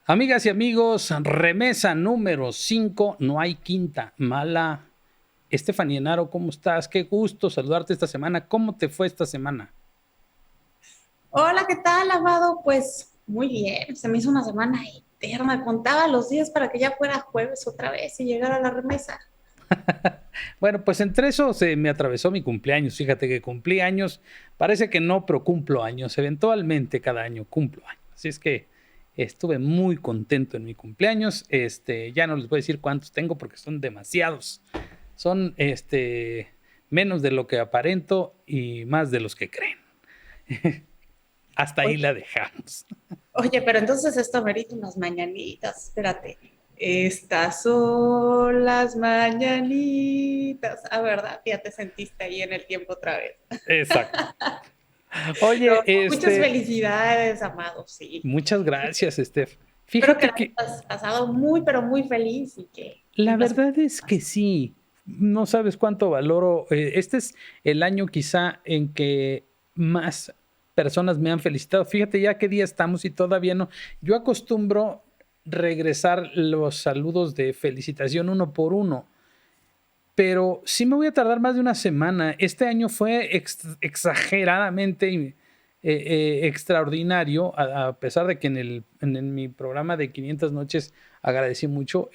Amigas y amigos, remesa número 5, no hay quinta, mala. Estefanía Naro, ¿cómo estás? Qué gusto saludarte esta semana. ¿Cómo te fue esta semana? Hola, ¿qué tal, Amado? Pues muy bien, se me hizo una semana eterna. Contaba los días para que ya fuera jueves otra vez y llegara la remesa. Bueno, pues entre eso se me atravesó mi cumpleaños. Fíjate que cumplí años, parece que no, pero cumplo años. Eventualmente cada año cumplo años. Así es que estuve muy contento en mi cumpleaños. Ya no les voy a decir cuántos tengo porque son demasiados. Son menos de lo que aparento y más de los que creen. Hasta ahí Oye, la dejamos. oye, pero entonces esto merita unas mañanitas. Espérate. Estas son las mañanitas. Ah, ¿verdad? Ya te sentiste ahí en el tiempo otra vez. Exacto. No, Oye, no, muchas felicidades, Amado, sí. muchas gracias, Steph. Espero que Fíjate la que hayas pasado muy, pero muy feliz y que la cumplas verdad es que más. sí. No sabes cuánto valoro. Este es el año quizá en que más personas me han felicitado. Fíjate ya qué día estamos y todavía no. Yo acostumbro regresar los saludos de felicitación uno por uno, pero sí me voy a tardar más de una semana. Este año fue exageradamente extraordinario, a pesar de que en mi programa de 500 noches agradecí mucho.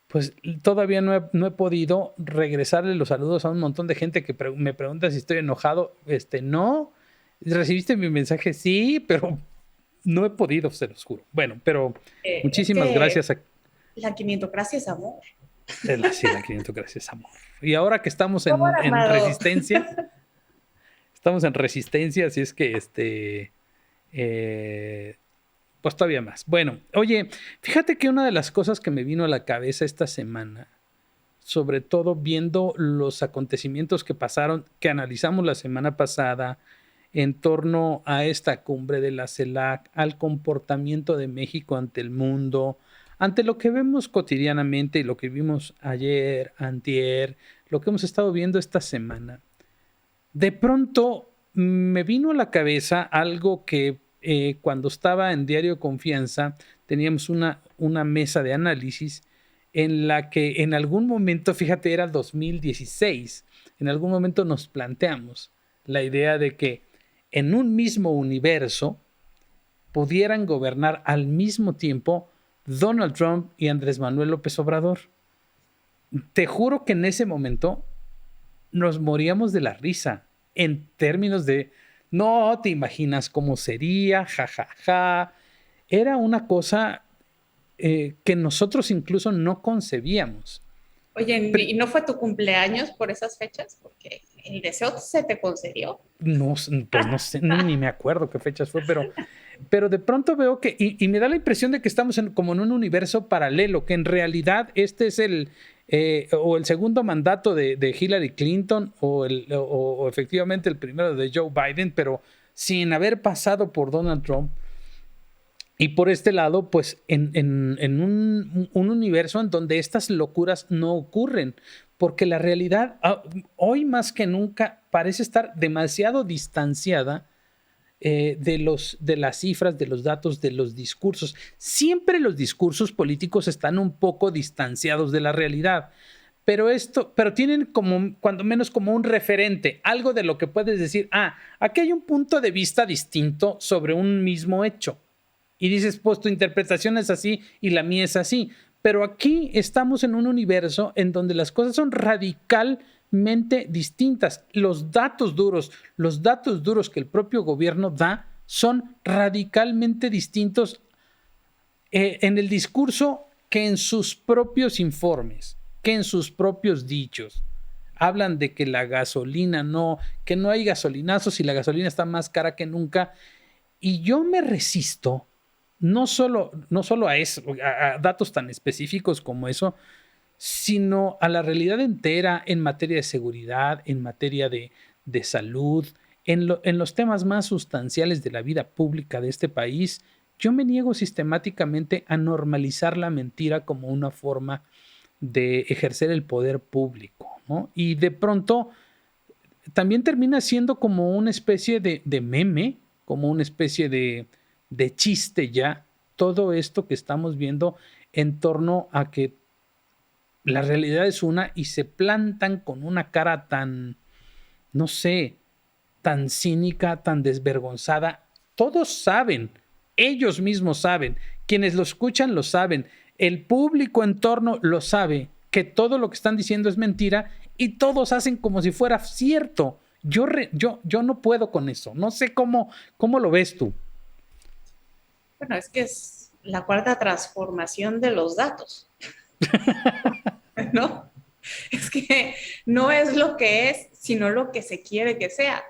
Pues todavía no he podido regresarle los saludos a un montón de gente que me pregunta si estoy enojado. No. ¿Recibiste mi mensaje? Sí, pero no he podido, se los juro. Bueno, pero Es muchísimas que gracias a la quinientocracia es amor. sí, la 500 gracias, amor. Y ahora que estamos Por en Amado. resistencia, así es que pues todavía más. Bueno, oye, fíjate que una de las cosas que me vino a la cabeza esta semana, sobre todo viendo los acontecimientos que pasaron, que analizamos la semana pasada, en torno a esta cumbre de la CELAC, al comportamiento de México ante el mundo, ante lo que vemos cotidianamente y lo que vimos ayer, antier, lo que hemos estado viendo esta semana. De pronto me vino a la cabeza algo que cuando estaba en Diario Confianza teníamos una mesa de análisis en la que en algún momento, fíjate, era 2016, en algún momento nos planteamos la idea de que en un mismo universo pudieran gobernar al mismo tiempo Donald Trump y Andrés Manuel López Obrador. Te juro que en ese momento nos moríamos de la risa en términos de, no te imaginas cómo sería, jajaja. Ja, ja. Era una cosa que nosotros incluso no concebíamos. Oye, ¿y no fue tu cumpleaños por esas fechas? Porque el deseo se te concedió. No, pues no sé, ni me acuerdo qué fechas fue, pero de pronto veo que, y me da la impresión de que estamos como en un universo paralelo, que en realidad este es o el segundo mandato de Hillary Clinton o efectivamente el primero de Joe Biden, pero sin haber pasado por Donald Trump. Y por este lado, pues en un universo en donde estas locuras no ocurren, porque la realidad hoy más que nunca parece estar demasiado distanciada de las cifras, de los datos, de los discursos. Siempre los discursos políticos están un poco distanciados de la realidad, pero tienen como, cuando menos como un referente, algo de lo que puedes decir, aquí hay un punto de vista distinto sobre un mismo hecho. Y dices, pues tu interpretación es así y la mía es así. Pero aquí estamos en un universo en donde las cosas son radicalmente distintas. Los datos duros que el propio gobierno da son radicalmente distintos en el discurso que en sus propios informes, que en sus propios dichos. Hablan de que la gasolina no, que no hay gasolinazos y la gasolina está más cara que nunca. Y yo me resisto no solo a eso, a datos tan específicos como eso, sino a la realidad entera en materia de seguridad, en materia de salud, en los temas más sustanciales de la vida pública de este país. Yo me niego sistemáticamente a normalizar la mentira como una forma de ejercer el poder público, ¿no? Y de pronto también termina siendo como una especie de meme, como una especie de chiste ya, todo esto que estamos viendo en torno a que la realidad es una y se plantan con una cara tan, no sé, tan cínica, tan desvergonzada? Todos saben, ellos mismos saben, quienes lo escuchan lo saben, el público en torno lo sabe, que todo lo que están diciendo es mentira y todos hacen como si fuera cierto. Yo no puedo con eso, no sé cómo lo ves tú. Bueno, es que es la cuarta transformación de los datos, ¿no? Es que no es lo que es, sino lo que se quiere que sea.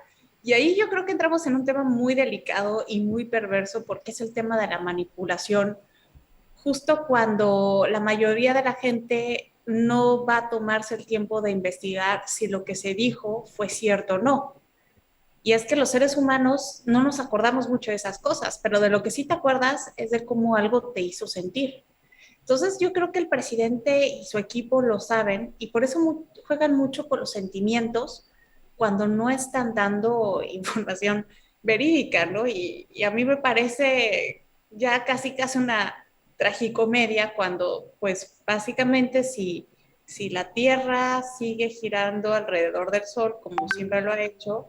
Y ahí yo creo que entramos en un tema muy delicado y muy perverso, porque es el tema de la manipulación, justo cuando la mayoría de la gente no va a tomarse el tiempo de investigar si lo que se dijo fue cierto o no. Y es que los seres humanos no nos acordamos mucho de esas cosas, pero de lo que sí te acuerdas es de cómo algo te hizo sentir. Entonces yo creo que el presidente y su equipo lo saben y por eso juegan mucho con los sentimientos cuando no están dando información verídica, ¿no? Y a mí me parece ya casi una tragicomedia cuando, pues básicamente si la Tierra sigue girando alrededor del Sol como siempre lo ha hecho,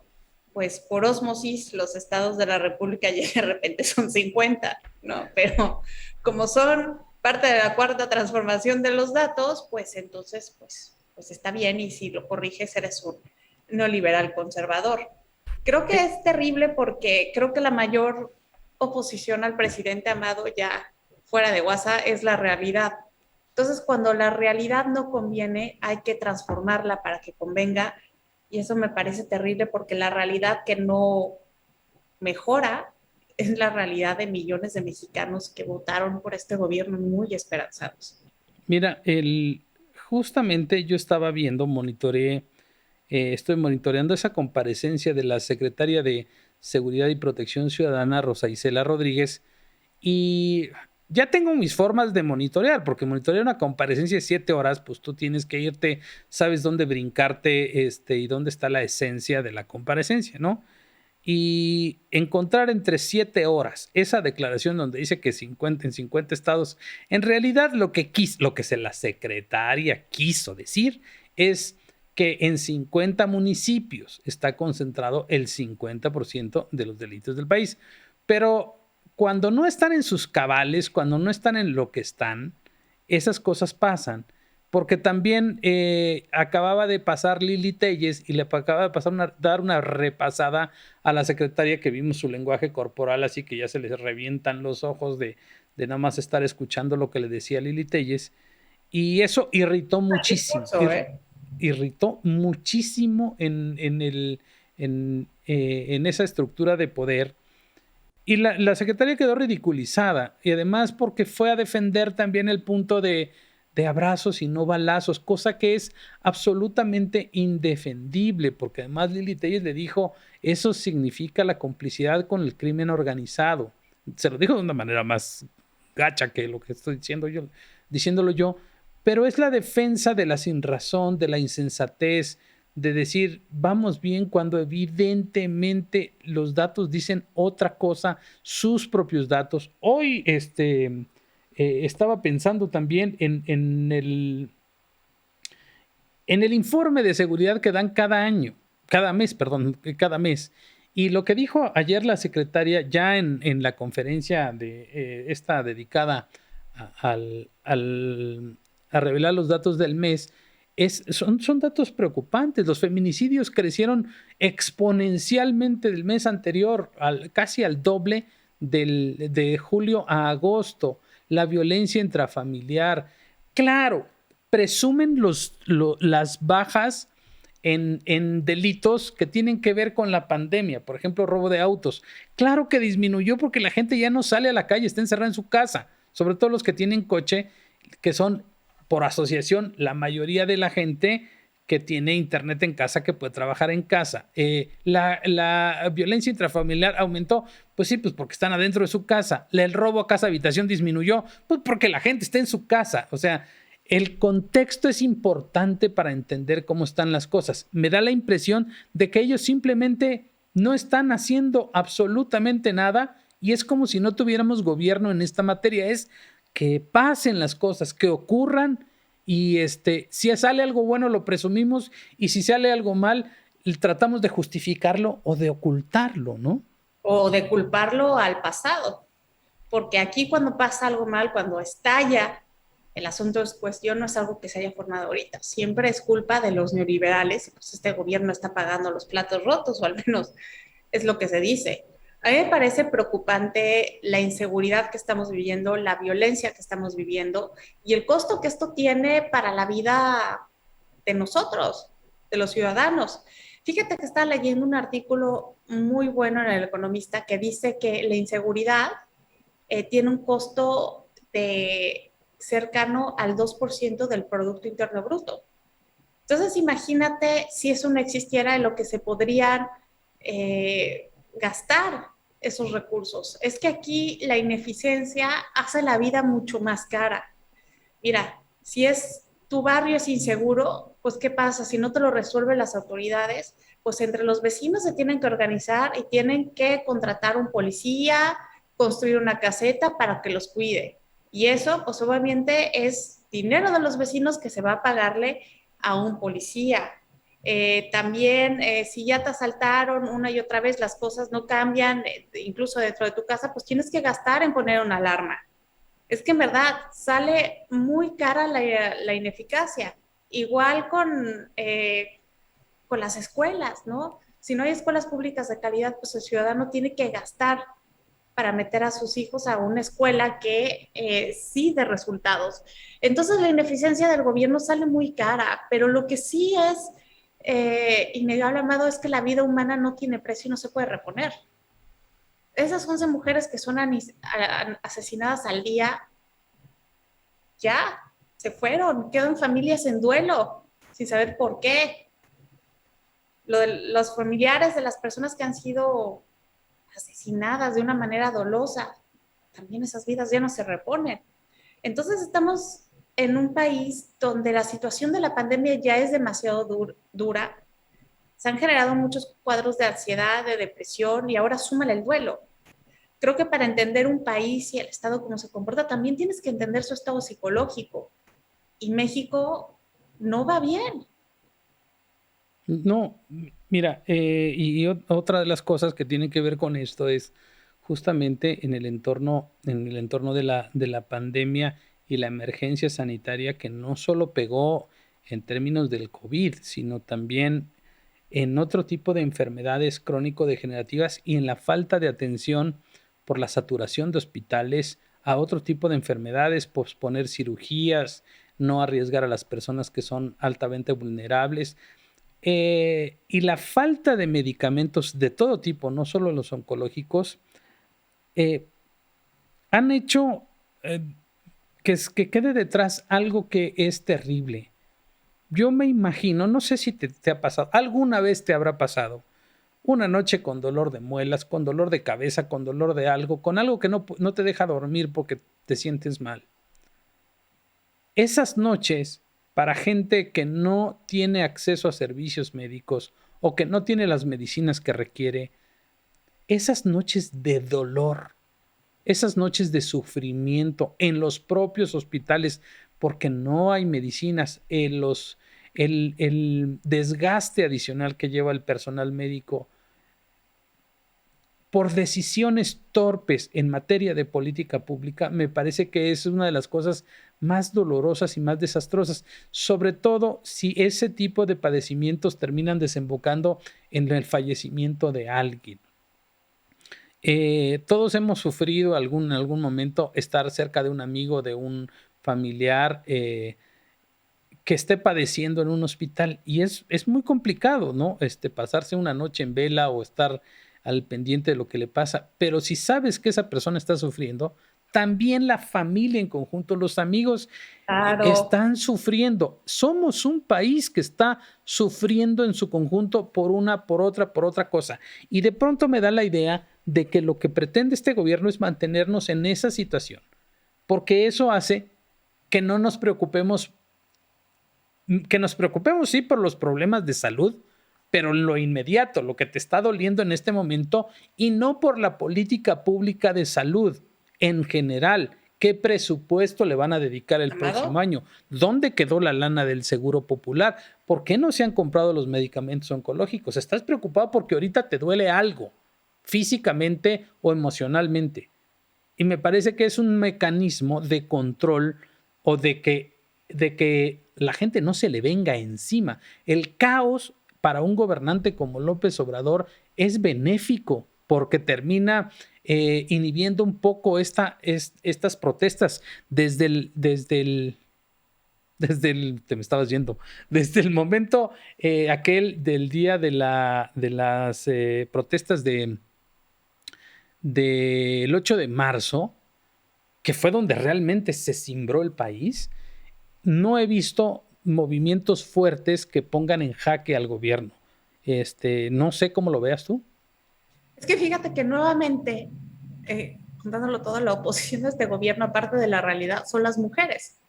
pues por ósmosis los estados de la República ya de repente son 50, ¿no? Pero como son parte de la cuarta transformación de los datos, pues entonces, pues está bien y si lo corriges eres un neoliberal conservador. Creo que es terrible porque creo que la mayor oposición al presidente Amado ya fuera de WhatsApp es la realidad. Entonces, cuando la realidad no conviene, hay que transformarla para que convenga y eso me parece terrible porque la realidad que no mejora es la realidad de millones de mexicanos que votaron por este gobierno muy esperanzados. Mira, justamente yo estaba viendo, estoy monitoreando esa comparecencia de la secretaria de Seguridad y Protección Ciudadana, Rosa Isela Rodríguez, y ya tengo mis formas de monitorear, porque monitorear una comparecencia de 7 horas, pues tú tienes que irte, sabes dónde brincarte, y dónde está la esencia de la comparecencia, ¿no? Y encontrar entre 7 horas esa declaración donde dice que en 50 estados, en realidad lo que la secretaria quiso decir es que en 50 municipios está concentrado el 50% de los delitos del país. Pero cuando no están en sus cabales, cuando no están en lo que están, esas cosas pasan. Porque también acababa de pasar Lili Telles y le acaba de dar una repasada a la secretaria, que vimos su lenguaje corporal, así que ya se les revientan los ojos de nada más estar escuchando lo que le decía Lili Telles. Y eso irritó muchísimo. Irritó muchísimo en esa estructura de poder. Y la secretaria quedó ridiculizada. Y además porque fue a defender también el punto de abrazos y no balazos, cosa que es absolutamente indefendible, porque además Lili Telles le dijo, eso significa la complicidad con el crimen organizado. Se lo dijo de una manera más gacha que lo que estoy diciéndolo yo, pero es la defensa de la sinrazón, de la insensatez, de decir, vamos bien, cuando evidentemente los datos dicen otra cosa, sus propios datos. Hoy, estaba pensando también en el informe de seguridad que dan cada mes. Y lo que dijo ayer la secretaria ya en la conferencia de esta dedicada a revelar los datos del mes, son datos preocupantes. Los feminicidios crecieron exponencialmente del mes anterior, casi al doble de julio a agosto. La violencia intrafamiliar. Claro, presumen las bajas en delitos que tienen que ver con la pandemia, por ejemplo, robo de autos. Claro que disminuyó porque la gente ya no sale a la calle, está encerrada en su casa, sobre todo los que tienen coche, que son por asociación la mayoría de la gente que tiene internet en casa, que puede trabajar en casa. La violencia intrafamiliar aumentó, pues sí, pues porque están adentro de su casa. El robo a casa habitación disminuyó, pues porque la gente está en su casa. O sea, el contexto es importante para entender cómo están las cosas. Me da la impresión de que ellos simplemente no están haciendo absolutamente nada y es como si no tuviéramos gobierno en esta materia. Es que pasen las cosas, que ocurran y si sale algo bueno lo presumimos y si sale algo mal tratamos de justificarlo o de ocultarlo, ¿no? O de culparlo al pasado, porque aquí cuando pasa algo mal, cuando estalla el asunto en cuestión, no es algo que se haya formado ahorita, siempre es culpa de los neoliberales, y pues este gobierno está pagando los platos rotos, o al menos es lo que se dice. A mí me parece preocupante la inseguridad que estamos viviendo, la violencia que estamos viviendo y el costo que esto tiene para la vida de nosotros, de los ciudadanos. Fíjate que estaba leyendo un artículo muy bueno en El Economista que dice que la inseguridad tiene un costo de cercano al 2% del Producto Interno Bruto. Entonces, imagínate si eso no existiera en lo que se podrían gastar esos recursos. Es que aquí la ineficiencia hace la vida mucho más cara. Mira, si tu barrio es inseguro, pues ¿qué pasa? Si no te lo resuelven las autoridades, pues entre los vecinos se tienen que organizar y tienen que contratar un policía, construir una caseta para que los cuide. Y eso, pues obviamente es dinero de los vecinos que se va a pagarle a un policía. También, si ya te asaltaron una y otra vez, las cosas no cambian, incluso dentro de tu casa, pues tienes que gastar en poner una alarma. Es que en verdad sale muy cara la ineficacia. Igual con las escuelas, ¿no? Si no hay escuelas públicas de calidad, pues el ciudadano tiene que gastar para meter a sus hijos a una escuela que sí dé resultados. Entonces la ineficiencia del gobierno sale muy cara, pero lo que sí es innegable, Amado, es que la vida humana no tiene precio y no se puede reponer. Esas 11 mujeres que son asesinadas al día, ya se fueron, quedan familias en duelo, sin saber por qué. Los familiares de las personas que han sido asesinadas de una manera dolosa, también esas vidas ya no se reponen. Entonces estamos en un país donde la situación de la pandemia ya es demasiado dura. Se han generado muchos cuadros de ansiedad, de depresión y ahora súmale el duelo. Creo que para entender un país y el Estado cómo se comporta, también tienes que entender su estado psicológico. Y México no va bien. No, mira, otra de las cosas que tienen que ver con esto es justamente en el entorno de la pandemia y la emergencia sanitaria que no solo pegó en términos del COVID, sino también en otro tipo de enfermedades crónico-degenerativas y en la falta de atención por la saturación de hospitales a otro tipo de enfermedades, posponer cirugías, no arriesgar a las personas que son altamente vulnerables. Y la falta de medicamentos de todo tipo, no solo los oncológicos, eh, han hecho que quede detrás algo que es terrible. Yo me imagino, no sé si te ha pasado, alguna vez te habrá pasado, una noche con dolor de muelas, con dolor de cabeza, con dolor de algo, con algo que no te deja dormir porque te sientes mal. Esas noches, para gente que no tiene acceso a servicios médicos o que no tiene las medicinas que requiere, esas noches de dolor, esas noches de sufrimiento en los propios hospitales porque no hay medicinas, el desgaste adicional que lleva el personal médico por decisiones torpes en materia de política pública, me parece que es una de las cosas más dolorosas y más desastrosas, sobre todo si ese tipo de padecimientos terminan desembocando en el fallecimiento de alguien. Todos hemos sufrido en algún momento estar cerca de un amigo, de un familiar que esté padeciendo en un hospital y es muy complicado, ¿no? Pasarse una noche en vela o estar al pendiente de lo que le pasa, pero si sabes que esa persona está sufriendo, también la familia en conjunto, los amigos Claro. están sufriendo. Somos un país que está sufriendo en su conjunto por otra cosa. Y de pronto me da la idea de que lo que pretende este gobierno es mantenernos en esa situación, porque eso hace que no nos preocupemos, sí, por los problemas de salud, pero lo inmediato, lo que te está doliendo en este momento, y no por la política pública de salud en general. ¿Qué presupuesto le van a dedicar el próximo Amado, año? ¿Dónde quedó la lana del Seguro Popular? ¿Por qué no se han comprado los medicamentos oncológicos? ¿Estás preocupado porque ahorita te duele algo, físicamente o emocionalmente? Y me parece que es un mecanismo de control o de que la gente no se le venga encima. El caos para un gobernante como López Obrador es benéfico porque termina inhibiendo un poco estas protestas te me estabas yendo, desde el momento aquel del día de las protestas del 8 de marzo, que fue donde realmente se cimbró el país. No he visto movimientos fuertes que pongan en jaque al gobierno. No sé cómo lo veas tú. es que fíjate que nuevamente, contándolo todo, la oposición de este gobierno, aparte de la realidad, son las mujeres.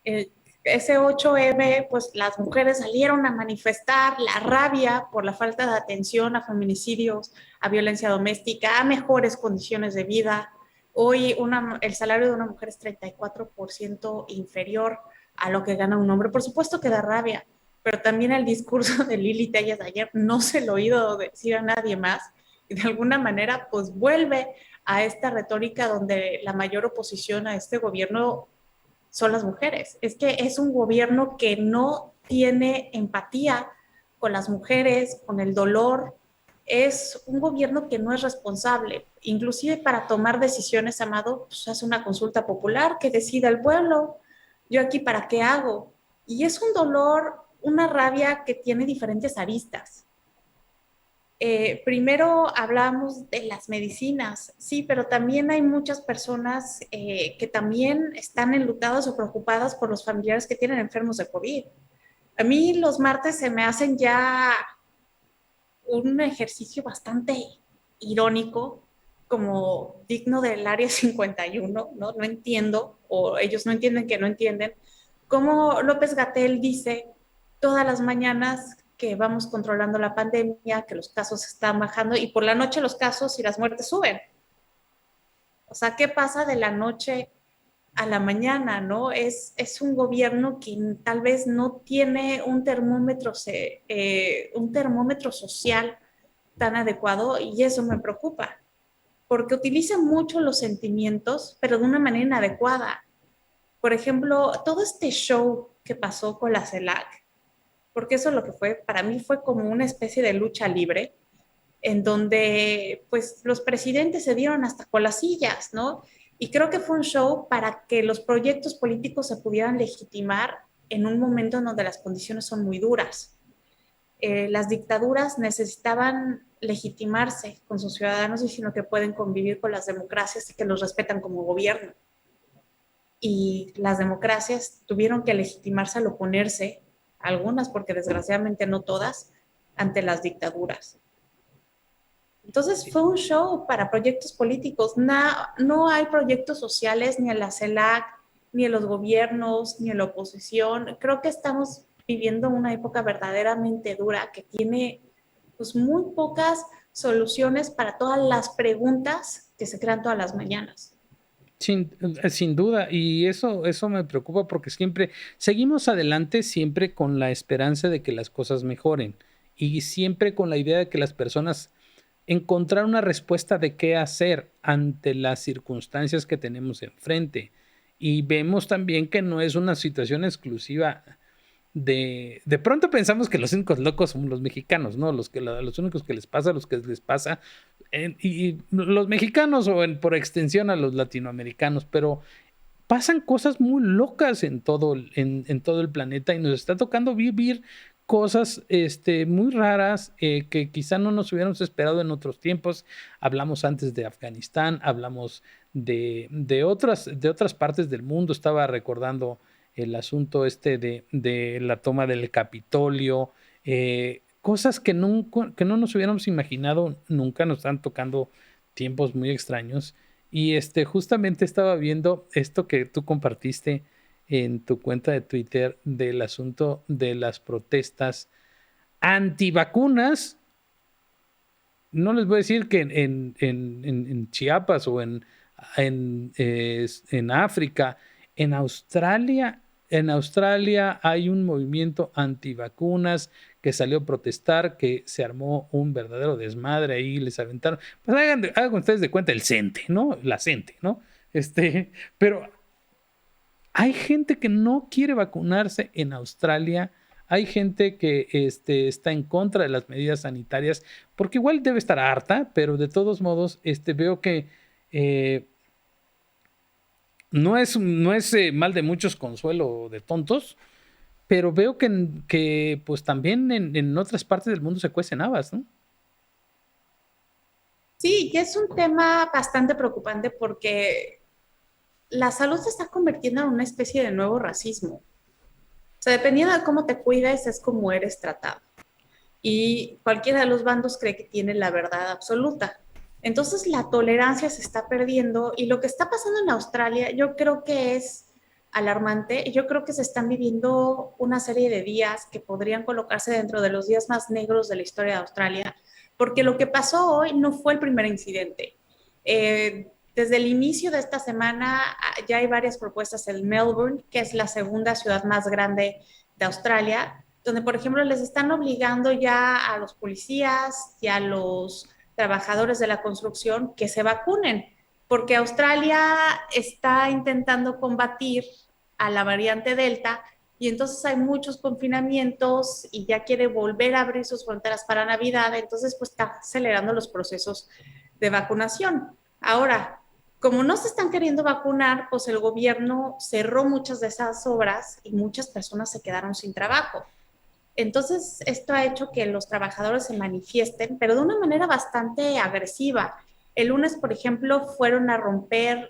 Eh, ese 8M, pues las mujeres salieron a manifestar la rabia por la falta de atención a feminicidios, a violencia doméstica, a mejores condiciones de vida. Hoy el salario de una mujer es 34% inferior a lo que gana un hombre. Por supuesto que da rabia, pero también el discurso de Lili Telles de ayer no se lo he oído decir a nadie más. Y de alguna manera, pues vuelve a esta retórica donde la mayor oposición a este gobierno son las mujeres. Es que es un gobierno que no tiene empatía con las mujeres, con el dolor. Es un gobierno que no es responsable. Inclusive para tomar decisiones, Amado, pues hace una consulta popular que decida el pueblo. Yo aquí para qué hago. Y es un dolor, una rabia que tiene diferentes aristas. Primero hablamos de las medicinas, sí, pero también hay muchas personas que también están enlutadas o preocupadas por los familiares que tienen enfermos de COVID. A mí los martes se me hacen ya un ejercicio bastante irónico, como digno del área 51, ¿no? No entiendo, o ellos no entienden que no entienden, cómo López Gatell dice todas las mañanas que vamos controlando la pandemia, que los casos están bajando y por la noche los casos y las muertes suben. O sea, ¿qué pasa de la noche a la mañana, no? Es un gobierno que tal vez no tiene un termómetro social tan adecuado y eso me preocupa, porque utiliza mucho los sentimientos, pero de una manera inadecuada. Por ejemplo, todo este show que pasó con la CELAC, porque eso lo que fue, para mí fue como una especie de lucha libre, en donde pues los presidentes se dieron hasta con las sillas, ¿no? Y creo que fue un show para que los proyectos políticos se pudieran legitimar en un momento en donde las condiciones son muy duras. Las dictaduras necesitaban legitimarse con sus ciudadanos y sino que pueden convivir con las democracias y que los respetan como gobierno. Y las democracias tuvieron que legitimarse al oponerse, algunas porque desgraciadamente no todas, ante las dictaduras. Entonces fue un show para proyectos políticos. No hay proyectos sociales ni en la CELAC, ni en los gobiernos, ni en la oposición. Creo que estamos viviendo una época verdaderamente dura que tiene pues, muy pocas soluciones para todas las preguntas que se crean todas las mañanas. Sin duda, y eso me preocupa porque siempre seguimos adelante, siempre con la esperanza de que las cosas mejoren y siempre con la idea de que las personas encontrar una respuesta de qué hacer ante las circunstancias que tenemos enfrente. Y vemos también que no es una situación exclusiva de pronto pensamos que los únicos locos somos los mexicanos, ¿no? Los únicos que les pasa, los que les pasa, y los mexicanos o por extensión a los latinoamericanos, pero pasan cosas muy locas en todo el planeta y nos está tocando vivir cosas muy raras que quizá no nos hubiéramos esperado en otros tiempos. Hablamos antes de Afganistán, hablamos de otras partes del mundo. Estaba recordando el asunto de la toma del Capitolio, cosas que no nos hubiéramos imaginado nunca. Nos están tocando tiempos muy extraños. Y justamente estaba viendo esto que tú compartiste en tu cuenta de Twitter del asunto de las protestas antivacunas, no les voy a decir que en Chiapas o en África, en Australia hay un movimiento antivacunas que salió a protestar, que se armó un verdadero desmadre ahí, les aventaron. Pues hagan ustedes de cuenta el CENTE, ¿no? La CENTE, ¿no? Pero hay gente que no quiere vacunarse en Australia. Hay gente que está en contra de las medidas sanitarias, porque igual debe estar harta, pero de todos modos veo que eh, no es mal de muchos consuelo de tontos, pero veo que pues también en otras partes del mundo se cuecen habas, ¿no? Sí, y es un tema bastante preocupante porque la salud se está convirtiendo en una especie de nuevo racismo. O sea, dependiendo de cómo te cuides, es como eres tratado. Y cualquiera de los bandos cree que tiene la verdad absoluta. Entonces la tolerancia se está perdiendo y lo que está pasando en Australia yo creo que es alarmante. Yo creo que se están viviendo una serie de días que podrían colocarse dentro de los días más negros de la historia de Australia, porque lo que pasó hoy no fue el primer incidente. Desde el inicio de esta semana ya hay varias propuestas en Melbourne, que es la segunda ciudad más grande de Australia, donde, por ejemplo, les están obligando ya a los policías y a los trabajadores de la construcción que se vacunen, porque Australia está intentando combatir a la variante Delta y entonces hay muchos confinamientos y ya quiere volver a abrir sus fronteras para Navidad, entonces pues está acelerando los procesos de vacunación. Ahora, como no se están queriendo vacunar, pues el gobierno cerró muchas de esas obras y muchas personas se quedaron sin trabajo. Entonces, esto ha hecho que los trabajadores se manifiesten, pero de una manera bastante agresiva. El lunes, por ejemplo, fueron a romper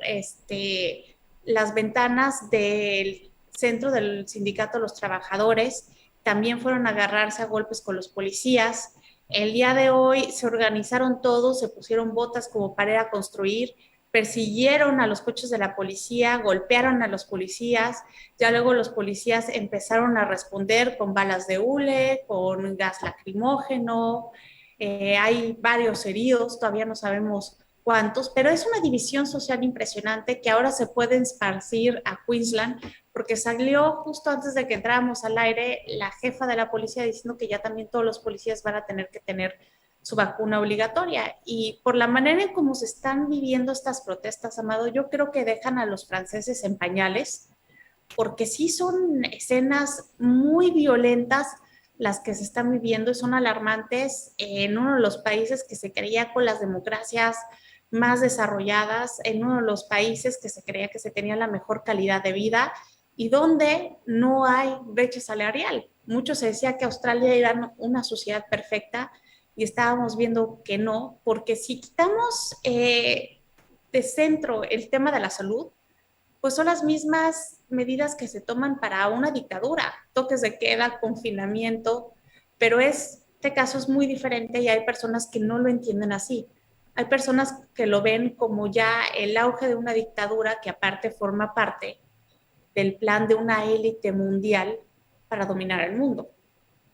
las ventanas del centro del sindicato de los trabajadores, también fueron a agarrarse a golpes con los policías. El día de hoy se organizaron todos, se pusieron botas como para ir a construir, persiguieron a los coches de la policía, golpearon a los policías, ya luego los policías empezaron a responder con balas de hule, con gas lacrimógeno, hay varios heridos, todavía no sabemos cuántos, pero es una división social impresionante que ahora se puede esparcir a Queensland, porque salió justo antes de que entráramos al aire la jefa de la policía diciendo que ya también todos los policías van a tener que tener su vacuna obligatoria. Y por la manera en cómo se están viviendo estas protestas, Amado, yo creo que dejan a los franceses en pañales, porque sí son escenas muy violentas las que se están viviendo y son alarmantes en uno de los países que se creía con las democracias más desarrolladas, en uno de los países que se creía que se tenía la mejor calidad de vida y donde no hay brecha salarial. Mucho se decía que Australia era una sociedad perfecta y estábamos viendo que no, porque si quitamos de centro el tema de la salud, pues son las mismas medidas que se toman para una dictadura, toques de queda, confinamiento, pero este caso es muy diferente y hay personas que no lo entienden así. Hay personas que lo ven como ya el auge de una dictadura que aparte forma parte del plan de una élite mundial para dominar el mundo.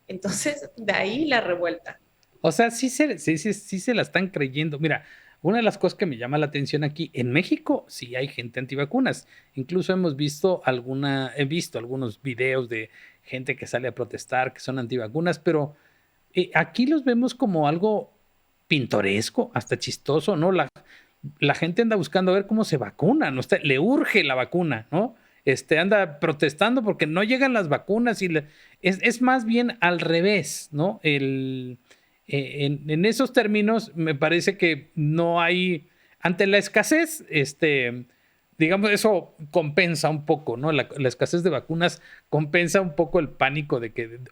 Entonces, de ahí la revuelta. O sea, sí se la están creyendo. Mira, una de las cosas que me llama la atención aquí, en México sí hay gente antivacunas. Incluso he visto algunos videos de gente que sale a protestar que son antivacunas, pero aquí los vemos como algo pintoresco, hasta chistoso, ¿no? La gente anda buscando a ver cómo se vacuna, ¿no? Le urge la vacuna, ¿no? Anda protestando porque no llegan las vacunas es más bien al revés, ¿no? En esos términos, me parece que no hay, ante la escasez, digamos, eso compensa un poco, ¿no? La escasez de vacunas compensa un poco el pánico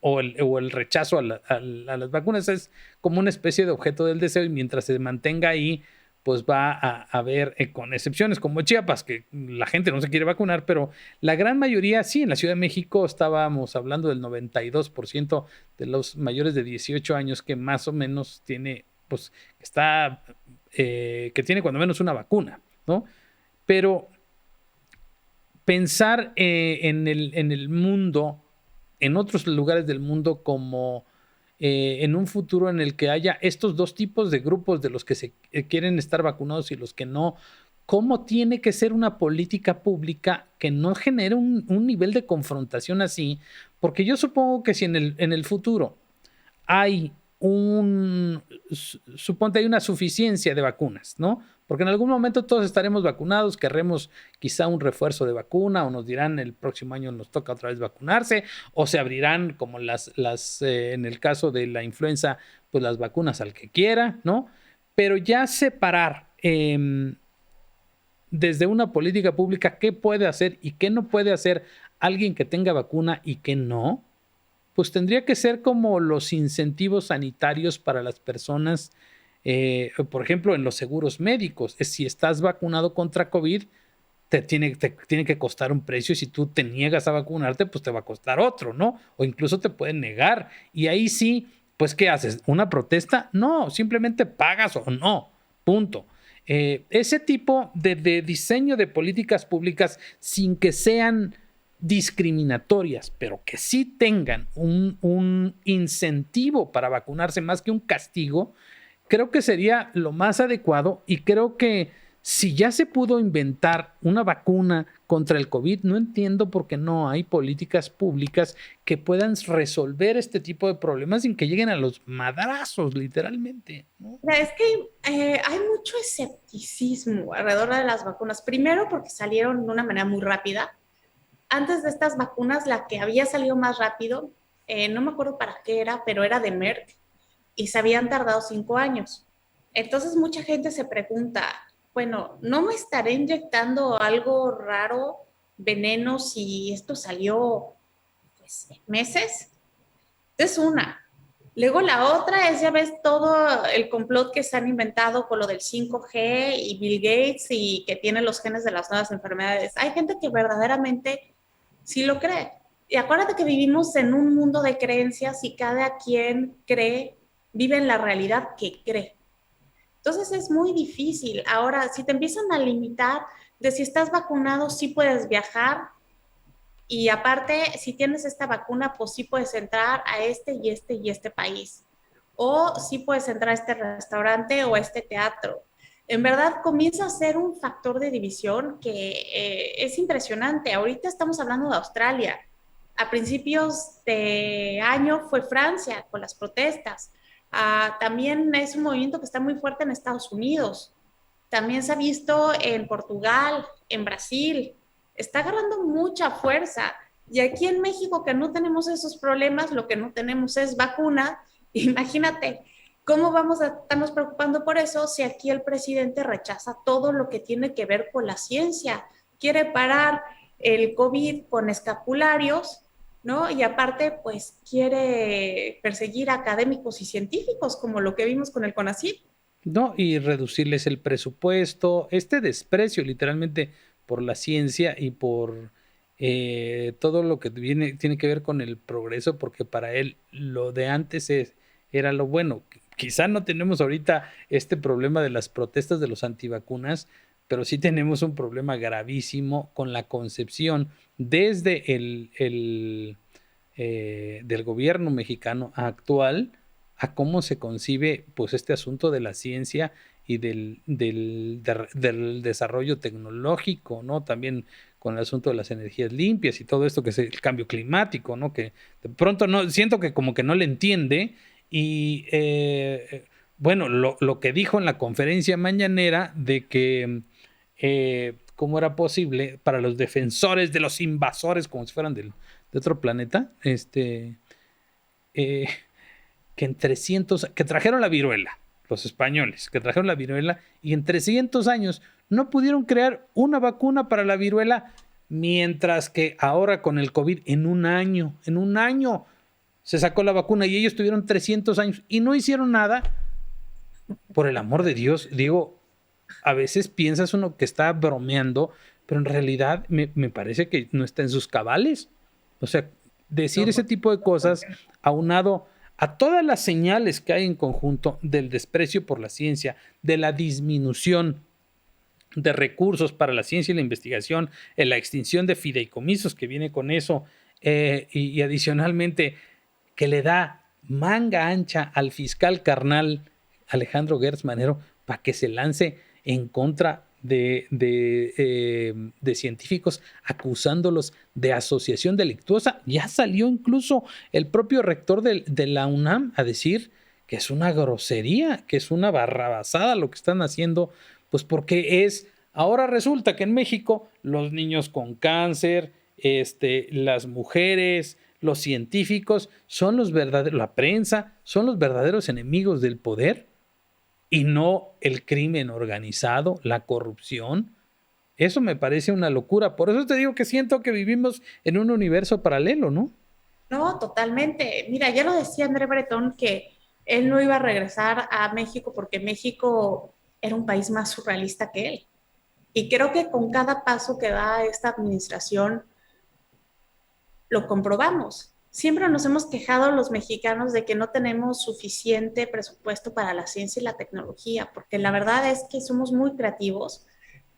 o el rechazo a las vacunas. Es como una especie de objeto del deseo y mientras se mantenga ahí, pues va a haber, con excepciones como Chiapas, que la gente no se quiere vacunar, pero la gran mayoría sí. En la Ciudad de México estábamos hablando del 92% de los mayores de 18 años que más o menos tiene, pues, que tiene cuando menos una vacuna, ¿no? Pero pensar en el mundo, en otros lugares del mundo como en un futuro en el que haya estos dos tipos de grupos de los que se quieren estar vacunados y los que no, ¿cómo tiene que ser una política pública que no genere un nivel de confrontación así? Porque yo supongo que si en el futuro hay suponte hay una suficiencia de vacunas, ¿no? Porque en algún momento todos estaremos vacunados, querremos quizá un refuerzo de vacuna o nos dirán el próximo año nos toca otra vez vacunarse o se abrirán como en el caso de la influenza, pues las vacunas al que quiera, ¿no? Pero ya separar desde una política pública qué puede hacer y qué no puede hacer alguien que tenga vacuna y qué no, pues tendría que ser como los incentivos sanitarios para las personas, por ejemplo, en los seguros médicos. Si estás vacunado contra COVID, te tiene que costar un precio y si tú te niegas a vacunarte, pues te va a costar otro, ¿no? O incluso te pueden negar. Y ahí sí, pues, ¿qué haces? ¿Una protesta? No, simplemente pagas o no, punto. Ese tipo de diseño de políticas públicas sin que sean discriminatorias, pero que sí tengan un incentivo para vacunarse más que un castigo, creo que sería lo más adecuado y creo que si ya se pudo inventar una vacuna contra el COVID, no entiendo por qué no hay políticas públicas que puedan resolver este tipo de problemas sin que lleguen a los madrazos, literalmente, ¿no? Es que hay mucho escepticismo alrededor de las vacunas. Primero porque salieron de una manera muy rápida. Antes de estas vacunas, la que había salido más rápido, no me acuerdo para qué era, pero era de Merck y se habían tardado 5 años. Entonces mucha gente se pregunta, bueno, ¿no me estaré inyectando algo raro, veneno, si esto salió pues, meses? Es una. Luego la otra es, ya ves, todo el complot que se han inventado con lo del 5G y Bill Gates y que tiene los genes de las nuevas enfermedades. Hay gente que verdaderamente sí lo cree. Y acuérdate que vivimos en un mundo de creencias y cada quien cree, vive en la realidad que cree. Entonces es muy difícil. Ahora, si te empiezan a limitar de si estás vacunado, sí puedes viajar, y aparte, si tienes esta vacuna, pues sí puedes entrar a este y este y este país. O sí puedes entrar a este restaurante o a este teatro. En verdad comienza a ser un factor de división que es impresionante. Ahorita estamos hablando de Australia. A principios de año fue Francia con las protestas. También es un movimiento que está muy fuerte en Estados Unidos. También se ha visto en Portugal, en Brasil. Está agarrando mucha fuerza. Y aquí en México, que no tenemos esos problemas, lo que no tenemos es vacuna. Imagínate, ¿cómo vamos a estarnos preocupando por eso si aquí el presidente rechaza todo lo que tiene que ver con la ciencia? Quiere parar el COVID con escapularios, ¿no? Y aparte, pues quiere perseguir a académicos y científicos, como lo que vimos con el CONACYT. No, y reducirles el presupuesto, este desprecio literalmente por la ciencia y por todo lo que tiene que ver con el progreso, porque para él lo de antes era lo bueno. Quizá no tenemos ahorita este problema de las protestas de los antivacunas, pero sí tenemos un problema gravísimo con la concepción desde del gobierno mexicano actual a cómo se concibe pues este asunto de la ciencia y del desarrollo tecnológico, ¿no? También con el asunto de las energías limpias y todo esto que es el cambio climático, ¿no? Que de pronto no siento que como que no le entiende y bueno, lo que dijo en la conferencia mañanera de que cómo era posible para los defensores de los invasores como si fueran de otro planeta, que en 300, que trajeron la viruela, los españoles, que trajeron la viruela y en 300 años no pudieron crear una vacuna para la viruela, mientras que ahora con el COVID en un año se sacó la vacuna y ellos tuvieron 300 años y no hicieron nada. Por el amor de Dios, digo, a veces piensas uno que está bromeando, pero en realidad me parece que no está en sus cabales. O sea, decir ese tipo de cosas aunado a todas las señales que hay en conjunto del desprecio por la ciencia, de la disminución de recursos para la ciencia y la investigación, en la extinción de fideicomisos que viene con eso, y adicionalmente que le da manga ancha al fiscal carnal Alejandro Gertz Manero para que se lance en contra de científicos acusándolos de asociación delictuosa. Ya salió incluso el propio rector de la UNAM a decir que es una grosería, que es una barrabasada lo que están haciendo, pues porque ahora resulta que en México los niños con cáncer, las mujeres, los científicos son los verdaderos, la prensa son los verdaderos enemigos del poder y no el crimen organizado, la corrupción. Eso me parece una locura. Por eso te digo que siento que vivimos en un universo paralelo, ¿no? No, totalmente. Mira, ya lo decía André Breton que él no iba a regresar a México porque México era un país más surrealista que él. Y creo que con cada paso que da esta administración lo comprobamos. Siempre nos hemos quejado los mexicanos de que no tenemos suficiente presupuesto para la ciencia y la tecnología, porque la verdad es que somos muy creativos,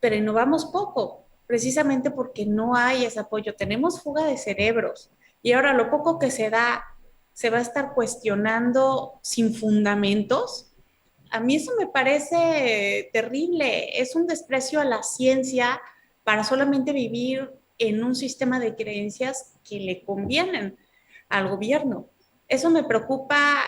pero innovamos poco, precisamente porque no hay ese apoyo. Tenemos fuga de cerebros y ahora lo poco que se da se va a estar cuestionando sin fundamentos. A mí eso me parece terrible. Es un desprecio a la ciencia para solamente vivir en un sistema de creencias que le convienen al gobierno. Eso me preocupa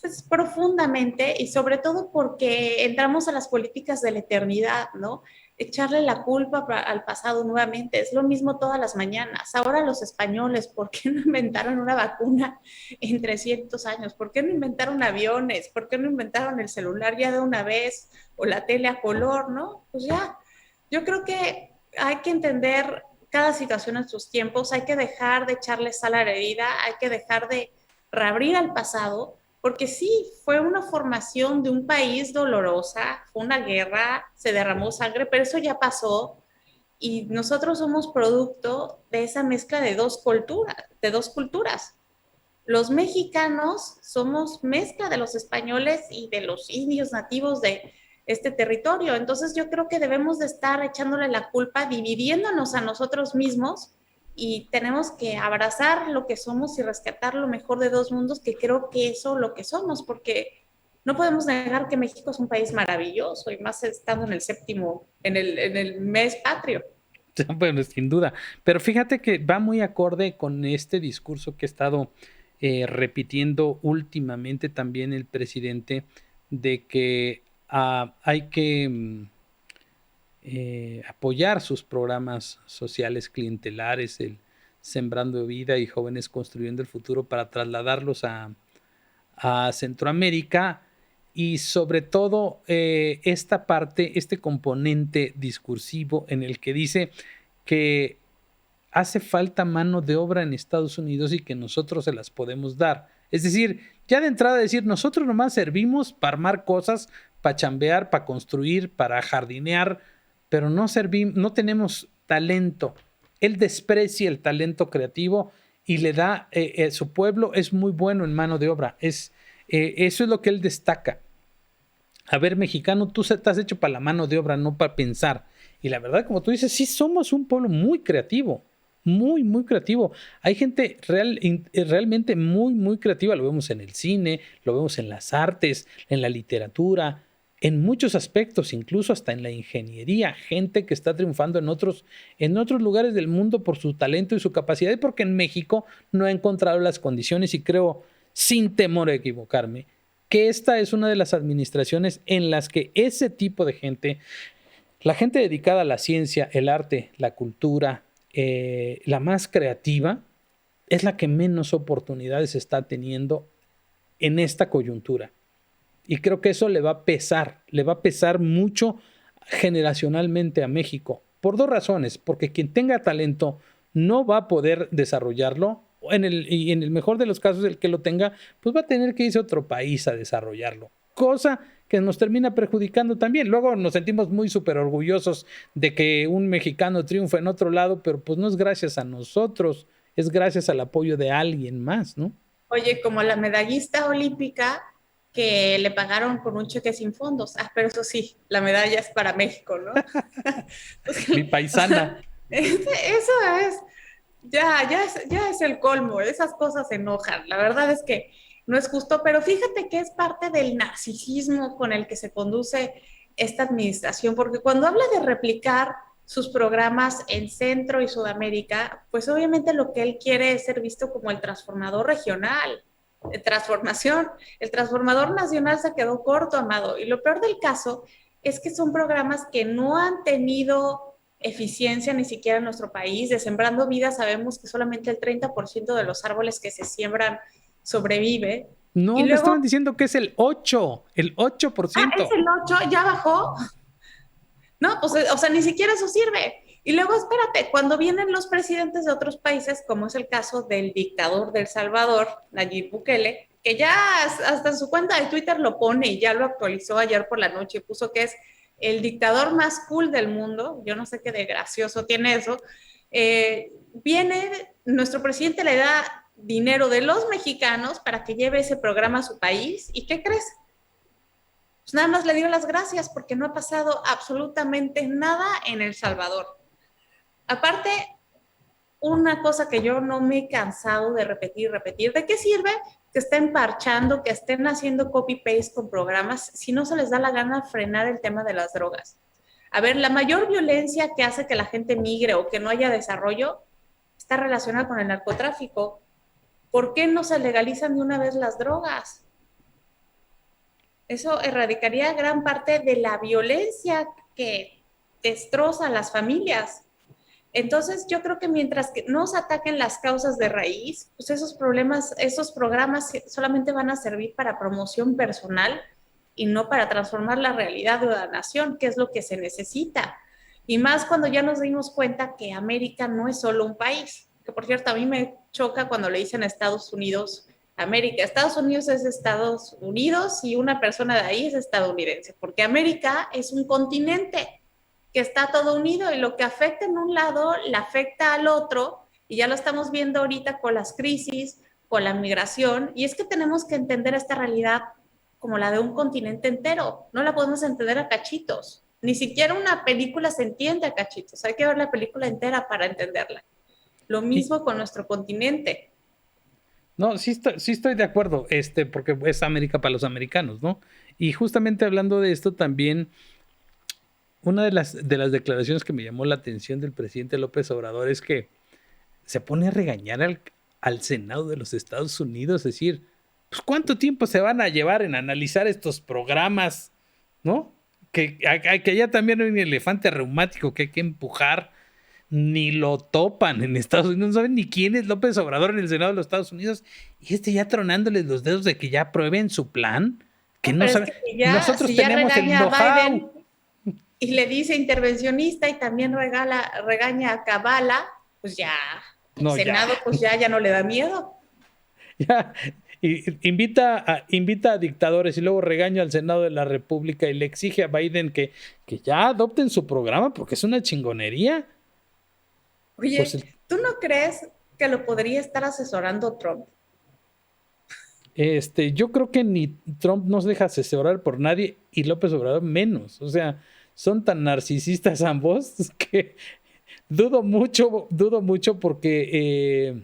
pues, profundamente y sobre todo porque entramos a las políticas de la eternidad, ¿no? Echarle la culpa al pasado nuevamente. Es lo mismo todas las mañanas. Ahora los españoles, ¿por qué no inventaron una vacuna en 300 años? ¿Por qué no inventaron aviones? ¿Por qué no inventaron el celular ya de una vez? O la tele a color, ¿no? Pues ya, yo creo que hay que entender cada situación en sus tiempos, hay que dejar de echarle sal a la herida, hay que dejar de reabrir al pasado, porque sí, fue una formación de un país dolorosa, fue una guerra, se derramó sangre, pero eso ya pasó y nosotros somos producto de esa mezcla de dos culturas. Los mexicanos somos mezcla de los españoles y de los indios nativos de este territorio. Entonces yo creo que debemos de estar echándole la culpa, dividiéndonos a nosotros mismos y tenemos que abrazar lo que somos y rescatar lo mejor de dos mundos, que creo que eso es lo que somos, porque no podemos negar que México es un país maravilloso y más estando en el séptimo, en el mes patrio. Bueno, sin duda. Pero fíjate que va muy acorde con este discurso que ha estado repitiendo últimamente también el presidente de que hay que apoyar sus programas sociales clientelares, el Sembrando Vida y Jóvenes Construyendo el Futuro para trasladarlos a Centroamérica y sobre todo esta parte, este componente discursivo en el que dice que hace falta mano de obra en Estados Unidos y que nosotros se las podemos dar. Es decir, ya de entrada decir, nosotros nomás servimos para armar cosas, para chambear, para construir, para jardinear, pero no tenemos talento. Él desprecia el talento creativo y le da, su pueblo es muy bueno en mano de obra. Eso es lo que él destaca. A ver, mexicano, tú estás hecho para la mano de obra, no para pensar. Y la verdad, como tú dices, sí somos un pueblo muy creativo. Muy, muy creativo. Hay gente realmente muy, muy creativa. Lo vemos en el cine, lo vemos en las artes, en la literatura, en muchos aspectos, incluso hasta en la ingeniería. Gente que está triunfando en otros lugares del mundo por su talento y su capacidad, y porque en México no ha encontrado las condiciones, y creo, sin temor a equivocarme, que esta es una de las administraciones en las que ese tipo de gente, la gente dedicada a la ciencia, el arte, la cultura, la más creativa, es la que menos oportunidades está teniendo en esta coyuntura. Y creo que eso le va a pesar mucho generacionalmente a México, por dos razones: porque quien tenga talento no va a poder desarrollarlo, y en el mejor de los casos, el que lo tenga, pues va a tener que irse a otro país a desarrollarlo, cosa que nos termina perjudicando también. Luego nos sentimos muy súper orgullosos de que un mexicano triunfe en otro lado, pero pues no es gracias a nosotros, es gracias al apoyo de alguien más, ¿no? Oye, como la medallista olímpica que le pagaron con un cheque sin fondos. Ah, pero eso sí, la medalla es para México, ¿no? Mi paisana. Eso es. ya es el colmo, esas cosas enojan. La verdad es que no es justo, pero fíjate que es parte del narcisismo con el que se conduce esta administración, porque cuando habla de replicar sus programas en Centro y Sudamérica, pues obviamente lo que él quiere es ser visto como el transformador regional, de transformación. El transformador nacional se quedó corto, Amado, y lo peor del caso es que son programas que no han tenido eficiencia ni siquiera en nuestro país. De Sembrando Vida sabemos que solamente el 30% de los árboles que se siembran sobrevive. Y No, me luego, estaban diciendo que es el 8, el 8%. es el 8, ya bajó. No, pues, o sea, ni siquiera eso sirve. Y luego, espérate, cuando vienen los presidentes de otros países, como es el caso del dictador de El Salvador, Nayib Bukele, que ya hasta en su cuenta de Twitter lo pone y ya lo actualizó ayer por la noche, puso que es el dictador más cool del mundo, yo no sé qué de gracioso tiene eso, viene, nuestro presidente le da dinero de los mexicanos para que lleve ese programa a su país, ¿y qué crees? Pues nada más le dio las gracias porque no ha pasado absolutamente nada en El Salvador. Aparte, una cosa que yo no me he cansado de repetir, ¿de qué sirve que estén parchando, que estén haciendo copy-paste con programas si no se les da la gana frenar el tema de las drogas? A ver, la mayor violencia que hace que la gente migre o que no haya desarrollo está relacionada con el narcotráfico. ¿Por qué no se legalizan de una vez las drogas? Eso erradicaría gran parte de la violencia que destroza a las familias. Entonces, yo creo que mientras que no se ataquen las causas de raíz, pues esos problemas, esos programas solamente van a servir para promoción personal y no para transformar la realidad de la nación, que es lo que se necesita. Y más cuando ya nos dimos cuenta que América no es solo un país, que por cierto, a mí me choca cuando le dicen a Estados Unidos América. Estados Unidos es Estados Unidos y una persona de ahí es estadounidense, porque América es un continente que está todo unido y lo que afecta en un lado le afecta al otro, y ya lo estamos viendo ahorita con las crisis, con la migración, y es que tenemos que entender esta realidad como la de un continente entero, no la podemos entender a cachitos, ni siquiera una película se entiende a cachitos, hay que ver la película entera para entenderla. Lo Y, mismo con nuestro continente. no, sí estoy de acuerdo, porque es América para los americanos, ¿no? Y justamente hablando de esto también, una de las declaraciones que me llamó la atención del presidente López Obrador es que se pone a regañar al Senado de los Estados Unidos, es decir, pues ¿cuánto tiempo se van a llevar en analizar estos programas, ¿no? Que allá también hay un elefante reumático que hay que empujar, ni lo topan en Estados Unidos, no saben ni quién es López Obrador en el Senado de los Estados Unidos, y ya tronándoles los dedos de que ya aprueben su plan, que No, no pero es saben. que Nosotros si ya tenemos el regaña a know-how. Biden y le dice intervencionista y también regaña a Kabala, pues ya, el No, ya. Senado pues ya no le da miedo. Ya, invita a dictadores y luego regaña al Senado de la República y le exige a Biden que ya adopten su programa porque es una chingonería. Pues Oye, ¿tú no crees que lo podría estar asesorando Trump? yo creo que ni Trump nos deja asesorar por nadie y López Obrador menos. O sea, son tan narcisistas ambos que dudo mucho porque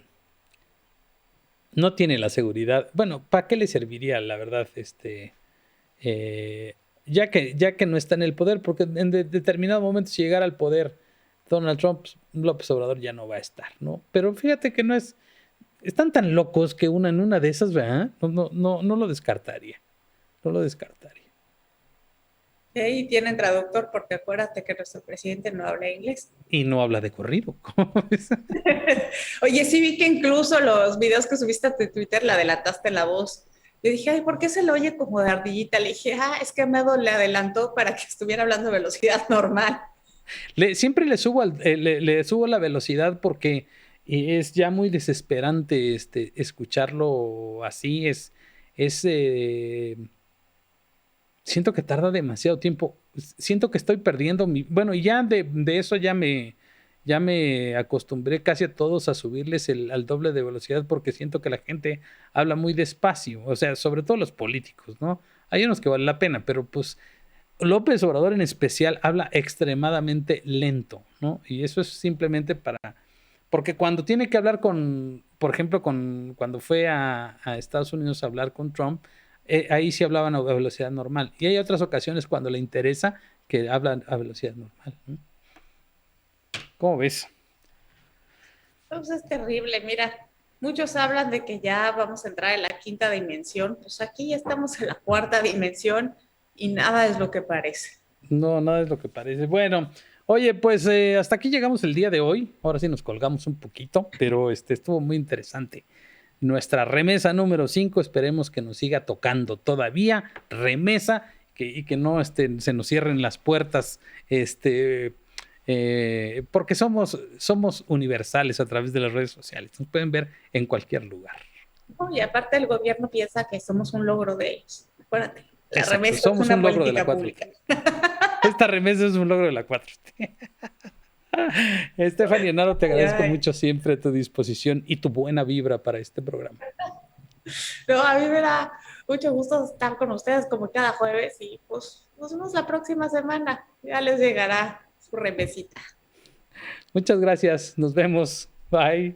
no tiene la seguridad. Bueno, ¿para qué le serviría, la verdad? Ya que no está en el poder, porque en determinado momento, si llegara al poder Donald Trump, López Obrador ya no va a estar, ¿no? Pero fíjate que están tan locos que en una de esas, ¿verdad? No lo descartaría. No lo descartaría. Y tienen traductor porque acuérdate que nuestro presidente no habla inglés. Y no habla de corrido. ¿Cómo ves? Oye, sí vi que incluso los videos que subiste a tu Twitter la adelantaste la voz. Le dije, ay, ¿por qué se lo oye como de ardillita? Le dije, es que Amado le adelantó para que estuviera hablando a velocidad normal. Siempre le subo la velocidad porque es ya muy desesperante escucharlo así. Siento que tarda demasiado tiempo. Siento que estoy perdiendo Bueno, y ya de eso ya me acostumbré casi a todos a subirles al doble de velocidad porque siento que la gente habla muy despacio. O sea, sobre todo los políticos, ¿no? Hay unos que vale la pena, pero pues López Obrador en especial habla extremadamente lento, ¿no? Y eso es simplemente Porque cuando tiene que hablar por ejemplo, cuando fue a Estados Unidos a hablar con Trump, ahí sí hablaban a velocidad normal. Y hay otras ocasiones cuando le interesa que hablan a velocidad normal. ¿Cómo ves? Pues es terrible, mira, muchos hablan de que ya vamos a entrar en la quinta dimensión, pues aquí ya estamos en la cuarta dimensión y nada es lo que parece. No, nada es lo que parece. Bueno, oye, pues hasta aquí llegamos el día de hoy. Ahora sí nos colgamos un poquito, pero estuvo muy interesante. Nuestra remesa número 5, esperemos que nos siga tocando todavía. Remesa y que no se nos cierren las puertas, porque somos universales a través de las redes sociales. Nos pueden ver en cualquier lugar. Oh, y aparte el gobierno piensa que somos un logro de ellos. Acuérdate, la Exacto, remesa es somos una un logro de la política 4T. pública. Esta remesa es un logro de la 4T. Stephanie Enaro, te agradezco mucho siempre tu disposición y tu buena vibra para este programa. No, a mí me da mucho gusto estar con ustedes como cada jueves y pues nos vemos la próxima semana. Ya les llegará su remesita. Muchas gracias. Nos vemos. Bye.